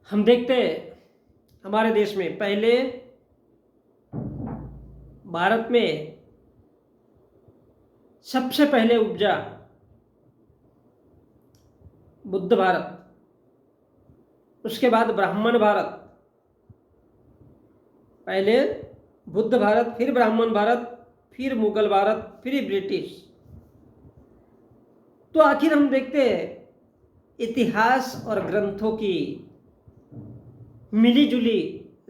हम देखते हैं हमारे देश में पहले भारत में सबसे पहले उपजा बुद्ध भारत, उसके बाद ब्राह्मण भारत, पहले बुद्ध भारत, फिर ब्राह्मण भारत, फिर मुगल भारत, फिर ब्रिटिश। तो आखिर हम देखते हैं इतिहास और ग्रंथों की मिलीजुली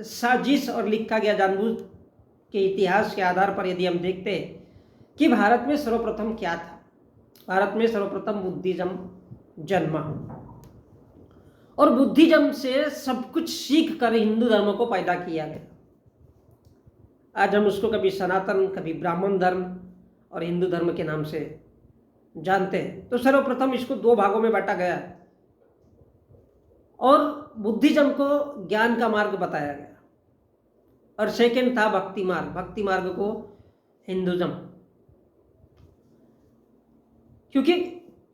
साजिश और लिखा गया जानबूझ के इतिहास के आधार पर यदि हम देखते हैं कि भारत में सर्वप्रथम क्या था। भारत में सर्वप्रथम बुद्धिज्म जन्मा और बुद्धिज्म से सब कुछ सीख कर हिंदू धर्म को पैदा किया गया। आज हम उसको कभी सनातन, कभी ब्राह्मण धर्म और हिंदू धर्म के नाम से जानते हैं। तो सर्वप्रथम इसको दो भागों में बांटा गया और बुद्धिज्म को ज्ञान का मार्ग बताया गया और सेकेंड था भक्ति मार्ग, भक्ति मार्ग को हिंदुज्म। क्योंकि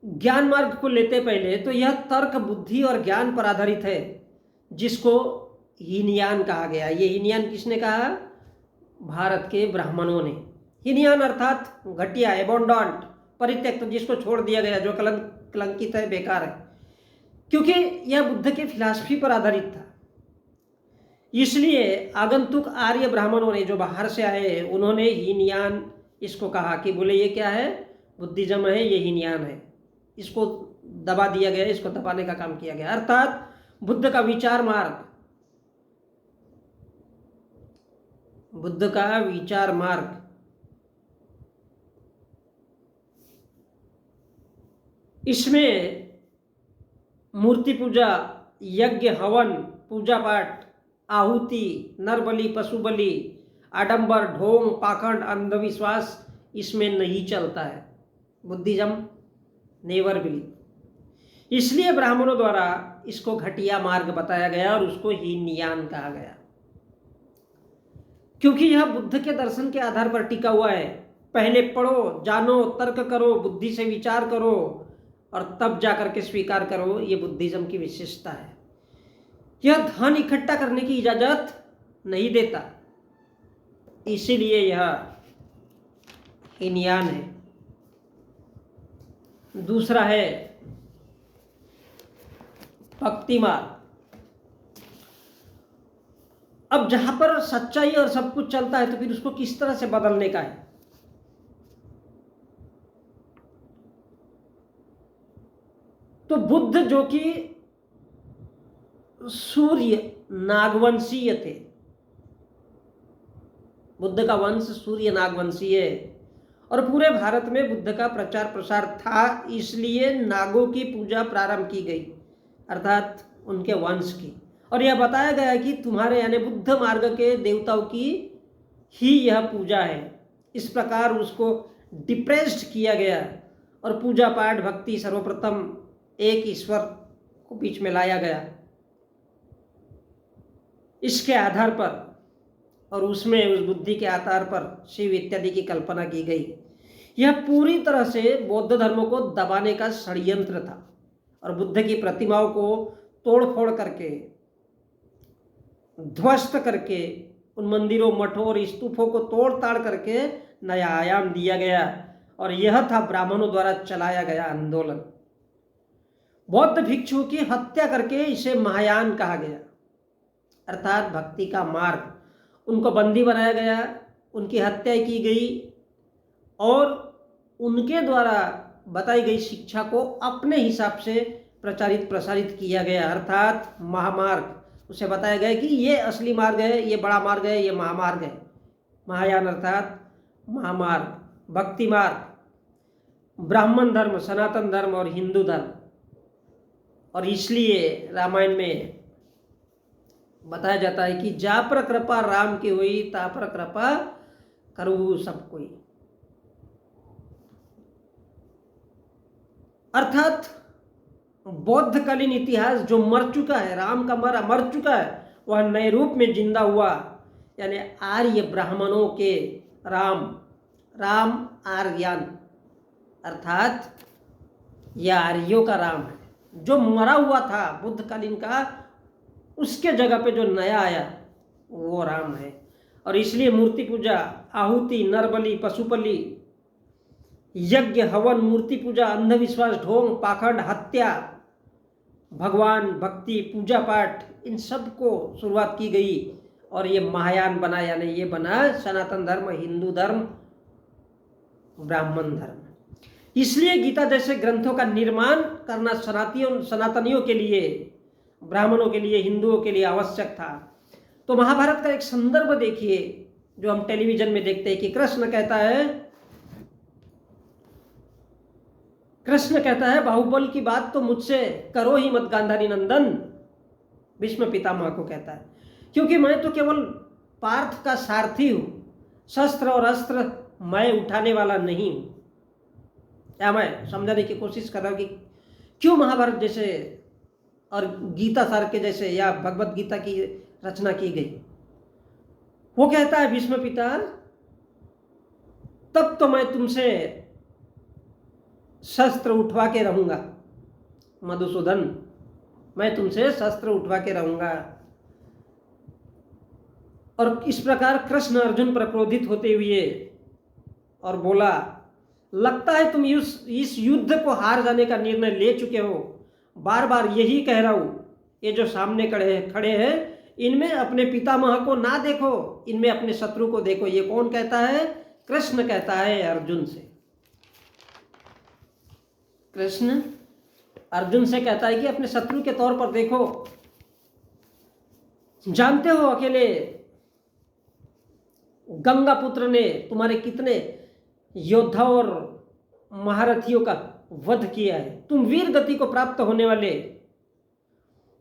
ज्ञान मार्ग को लेते पहले तो यह तर्क, बुद्धि और ज्ञान पर आधारित है, जिसको हीनयान कहा गया। ये हीनयान किसने कहा? भारत के ब्राह्मणों ने। हीनयान अर्थात घटिया, एबोंडॉन्ट, परित्यक्त, जिसको छोड़ दिया गया, जो कलंकित है, बेकार है। क्योंकि यह बुद्ध के फिलॉसफी पर आधारित था, इसलिए आगंतुक आर्य ब्राह्मणों ने, जो बाहर से आए, उन्होंने हीनयान इसको कहा कि बोले ये क्या है? बुद्धिज्म है, ये हीनयान है। इसको दबा दिया गया, इसको दबाने का काम किया गया। अर्थात बुद्ध का विचार मार्ग, बुद्ध का विचार मार्ग इसमें मूर्ति पूजा, यज्ञ, हवन, पूजा पाठ, आहुति, नरबलि, पशु बलि, आडंबर, ढोंग, पाखंड, अंधविश्वास इसमें नहीं चलता है। Buddhism never believe. इसलिए ब्राह्मणों द्वारा इसको घटिया मार्ग बताया गया और उसको हीनयान कहा गया, क्योंकि यह बुद्ध के दर्शन के आधार पर टिका हुआ है। पहले पढ़ो, जानो, तर्क करो, बुद्धि से विचार करो और तब जाकर के स्वीकार करो। ये बुद्धिज्म की विशेषता है। यह धन इकट्ठा करने की इजाजत नहीं देता, इसीलिए यह हीनयान है। दूसरा है भक्ति मार्ग। अब जहां पर सच्चाई और सब कुछ चलता है तो फिर उसको किस तरह से बदलने का है। तो बुद्ध, जो कि सूर्य नागवंशीय थे, बुद्ध का वंश सूर्य नागवंशीय है और पूरे भारत में बुद्ध का प्रचार प्रसार था, इसलिए नागों की पूजा प्रारंभ की गई, अर्थात उनके वंश की। और यह बताया गया कि तुम्हारे यानी बुद्ध मार्ग के देवताओं की ही यह पूजा है। इस प्रकार उसको डिप्रेस्ड किया गया और पूजा पाठ, भक्ति सर्वप्रथम एक ईश्वर को बीच में लाया गया, इसके आधार पर, और उसमें उस बुद्धि के आधार पर शिव इत्यादि की कल्पना की गई। यह पूरी तरह से बौद्ध धर्म को दबाने का षड्यंत्र था और बुद्ध की प्रतिमाओं को तोड़ फोड़ करके, ध्वस्त करके, उन मंदिरों, मठों और स्तूपों को तोड़ ताड़ करके नया आयाम दिया गया और यह था ब्राह्मणों द्वारा चलाया गया आंदोलन। बौद्ध भिक्षुओं की हत्या करके इसे महायान कहा गया, अर्थात भक्ति का मार्ग। उनको बंदी बनाया गया, उनकी हत्या की गई और उनके द्वारा बताई गई शिक्षा को अपने हिसाब से प्रचारित प्रसारित किया गया, अर्थात महामार्ग। उसे बताया गया कि ये असली मार्ग है, ये बड़ा मार्ग है, ये महामार्ग है। महायान अर्थात महामार्ग, भक्ति मार्ग, ब्राह्मण धर्म, सनातन धर्म और हिंदू धर्म। और इसलिए रामायण में बताया जाता है कि जा पर कृपा राम की हुई, ता पर कृपा करू सब कोई। अर्थात बौद्धकालीन इतिहास जो मर चुका है, राम का मर चुका है, वह नए रूप में जिंदा हुआ, यानी आर्य ब्राह्मणों के राम आर्यन, अर्थात यह आर्यों का राम है, जो मरा हुआ था बुद्धकालीन का उसके जगह पे जो नया आया वो राम है। और इसलिए मूर्ति पूजा, आहुति, नरबलि, पशुबलि, यज्ञ, हवन, मूर्ति पूजा, अंधविश्वास, ढोंग, पाखंड, हत्या, भगवान भक्ति, पूजा पाठ, इन सब को शुरुआत की गई और ये महायान बना, यानी ये बना सनातन धर्म, हिंदू धर्म, ब्राह्मण धर्म। इसलिए गीता जैसे ग्रंथों का निर्माण करना सनातनियों के लिए, ब्राह्मणों के लिए, हिंदुओं के लिए आवश्यक था। तो महाभारत का एक संदर्भ देखिए जो हम टेलीविजन में देखते हैं कि कृष्ण कहता है बाहुबल की बात तो मुझसे करो ही मत गांधारी नंदन, भीष्म पितामह को कहता है, क्योंकि मैं तो केवल पार्थ का सारथी हूं, शस्त्र और अस्त्र मैं उठाने वाला नहीं हूं। या मैं समझाने की कोशिश कर रहा हूं कि क्यों महाभारत जैसे और गीता सार के जैसे या भगवत गीता की रचना की गई। वो कहता है भीष्म पिता, तब तो मैं तुमसे शस्त्र उठवा के रहूंगा मधुसूदन, मैं तुमसे शस्त्र उठवा के रहूंगा। और इस प्रकार कृष्ण अर्जुन पर क्रोधित होते हुए और बोला, लगता है तुम इस युद्ध को हार जाने का निर्णय ले चुके हो। बार बार यही कह रहा हूं, ये जो सामने खड़े हैं इनमें अपने पितामह को ना देखो, इनमें अपने शत्रु को देखो। ये कौन कहता है? कृष्ण कहता है अर्जुन से। कृष्ण अर्जुन से कहता है कि अपने शत्रु के तौर पर देखो। जानते हो अकेले गंगा पुत्र ने तुम्हारे कितने योद्धा और महारथियों का वध किया है। तुम वीर गति को प्राप्त होने वाले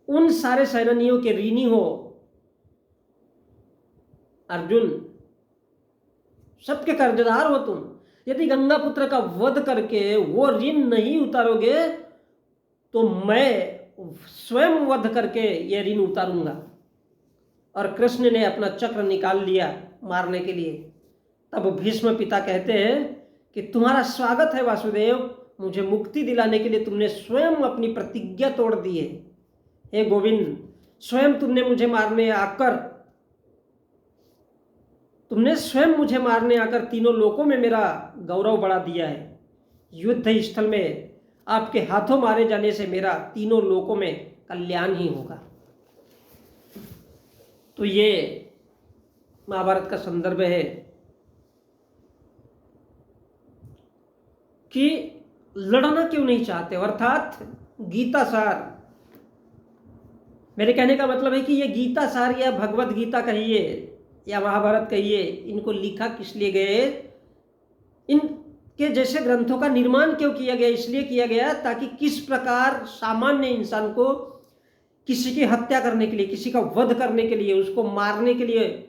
उन सारे सेनानियों के ऋणी हो अर्जुन, सबके कर्जदार हो तुम। यदि गंगा पुत्र का वध करके वो ऋण नहीं उतारोगे तो मैं स्वयं वध करके ये ऋण उतारूंगा। और कृष्ण ने अपना चक्र निकाल लिया मारने के लिए। तब भीष्म पिता कहते हैं कि तुम्हारा स्वागत है वासुदेव, मुझे मुक्ति दिलाने के लिए तुमने स्वयं अपनी प्रतिज्ञा तोड़ दी है। हे गोविंद, स्वयं तुमने मुझे मारने आकर तीनों लोकों में मेरा गौरव बढ़ा दिया है। युद्ध स्थल में आपके हाथों मारे जाने से मेरा तीनों लोकों में कल्याण ही होगा। तो ये महाभारत का संदर्भ है कि लड़ना क्यों नहीं चाहते, अर्थात गीता सार। मेरे कहने का मतलब है कि ये गीता सार या भगवत गीता कहिए या महाभारत कहिए, इनको लिखा किस लिए गए, इनके जैसे ग्रंथों का निर्माण क्यों किया गया? इसलिए किया गया ताकि किस प्रकार सामान्य इंसान को किसी की हत्या करने के लिए, किसी का वध करने के लिए, उसको मारने के लिए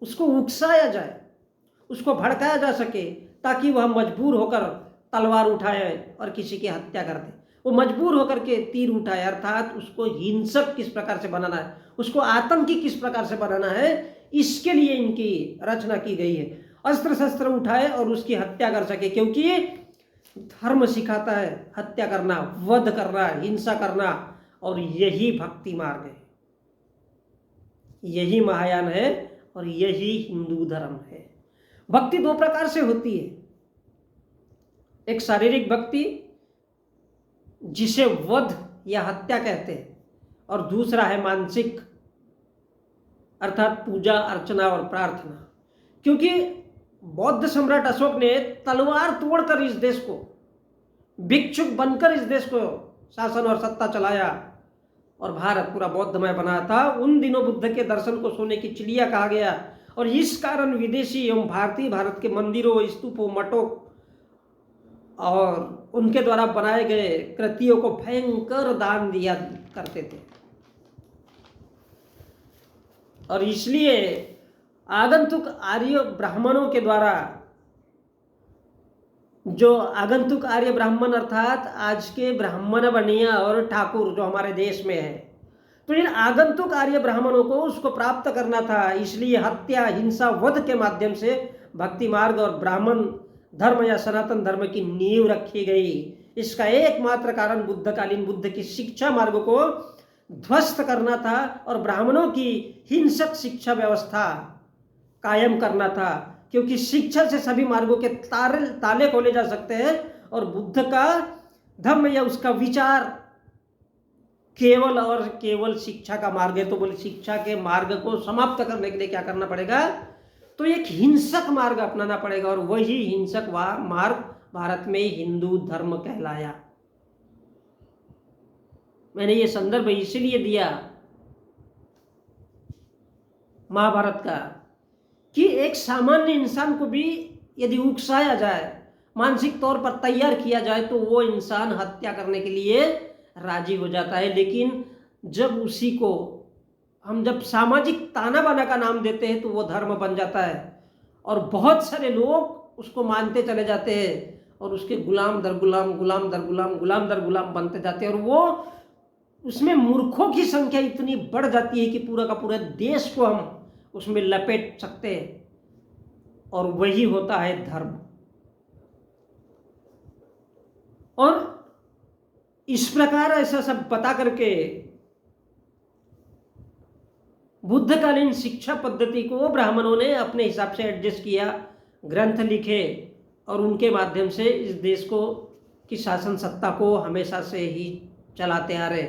उसको उकसाया जाए, उसको भड़काया जा सके, ताकि वह मजबूर होकर तलवार उठाए और किसी की हत्या कर दे। वो मजबूर होकर के तीर उठाए, अर्थात उसको हिंसक किस प्रकार से बनाना है, उसको आतंकी किस प्रकार से बनाना है, इसके लिए इनकी रचना की गई है। अस्त्र शस्त्र उठाए और उसकी हत्या कर सके, क्योंकि धर्म सिखाता है हत्या करना, वध करना, हिंसा करना, और यही भक्ति मार्ग है, यही महायान है और यही हिंदू धर्म है। भक्ति दो प्रकार से होती है, एक शारीरिक भक्ति जिसे वध या हत्या कहते हैं, और दूसरा है मानसिक, अर्थात पूजा अर्चना और प्रार्थना। क्योंकि बौद्ध सम्राट अशोक ने तलवार तोड़कर इस देश को, भिक्षुक बनकर इस देश को शासन और सत्ता चलाया और भारत पूरा बौद्धमय बनाया था। उन दिनों बुद्ध के दर्शन को सोने की चिड़िया कहा गया, और इस कारण विदेशी एवं भारतीय भारत के मंदिरों, स्तूपों, मठों और उनके द्वारा बनाए गए कृतियों को भयंकर दान दिया करते थे। और इसलिए आगंतुक आर्य ब्राह्मणों के द्वारा, जो आगंतुक आर्य ब्राह्मण अर्थात आज के ब्राह्मण बनिया और ठाकुर जो हमारे देश में है, तो इन आगंतुक आर्य ब्राह्मणों को उसको प्राप्त करना था। इसलिए हत्या, हिंसा, वध के माध्यम से भक्ति मार्ग और ब्राह्मण धर्म या सनातन धर्म की नींव रखी गई। इसका एकमात्र कारण बुद्धकालीन बुद्ध की शिक्षा मार्ग को ध्वस्त करना था और ब्राह्मणों की हिंसक शिक्षा व्यवस्था कायम करना था, क्योंकि शिक्षा से सभी मार्गों के ताले खोले जा सकते हैं। और बुद्ध का धम्म या उसका विचार केवल और केवल शिक्षा का मार्ग है। तो बोले शिक्षा के मार्ग को समाप्त करने के लिए क्या करना पड़ेगा, तो एक हिंसक मार्ग अपनाना पड़ेगा। और वही हिंसक मार्ग भारत में हिंदू धर्म कहलाया। मैंने ये संदर्भ इसलिए दिया महाभारत का कि एक सामान्य इंसान को भी यदि उकसाया जाए, मानसिक तौर पर तैयार किया जाए, तो वो इंसान हत्या करने के लिए राजी हो जाता है। लेकिन जब उसी को हम जब सामाजिक ताना बाना का नाम देते हैं तो वो धर्म बन जाता है और बहुत सारे लोग उसको मानते चले जाते हैं और उसके गुलाम दर गुलाम, गुलाम दर गुलाम, गुलाम दर गुलाम बनते जाते हैं। और वो उसमें मूर्खों की संख्या इतनी बढ़ जाती है कि पूरा का पूरा देश को हम उसमें लपेट सकते हैं। और वही होता है धर्म। और इस प्रकार ऐसा सब बता करके बुद्धकालीन शिक्षा पद्धति को ब्राह्मणों ने अपने हिसाब से एडजस्ट किया, ग्रंथ लिखे और उनके माध्यम से इस देश को की शासन सत्ता को हमेशा से ही चलाते आ रहे।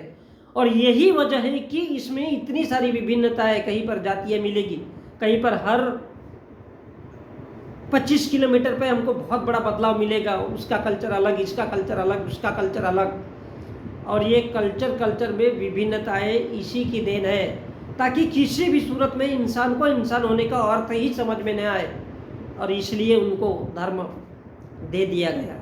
और यही वजह है कि इसमें इतनी सारी विभिन्नता है। कहीं पर जातियाँ मिलेगी, कहीं पर हर 25 किलोमीटर पे हमको बहुत बड़ा बदलाव मिलेगा। उसका कल्चर अलग, इसका कल्चर अलग, उसका कल्चर अलग। और ये कल्चर में विभिन्नताएं इसी की देन है, ताकि किसी भी सूरत में इंसान को इंसान होने का अर्थ ही समझ में न आए। और इसलिए उनको धर्म दे दिया गया।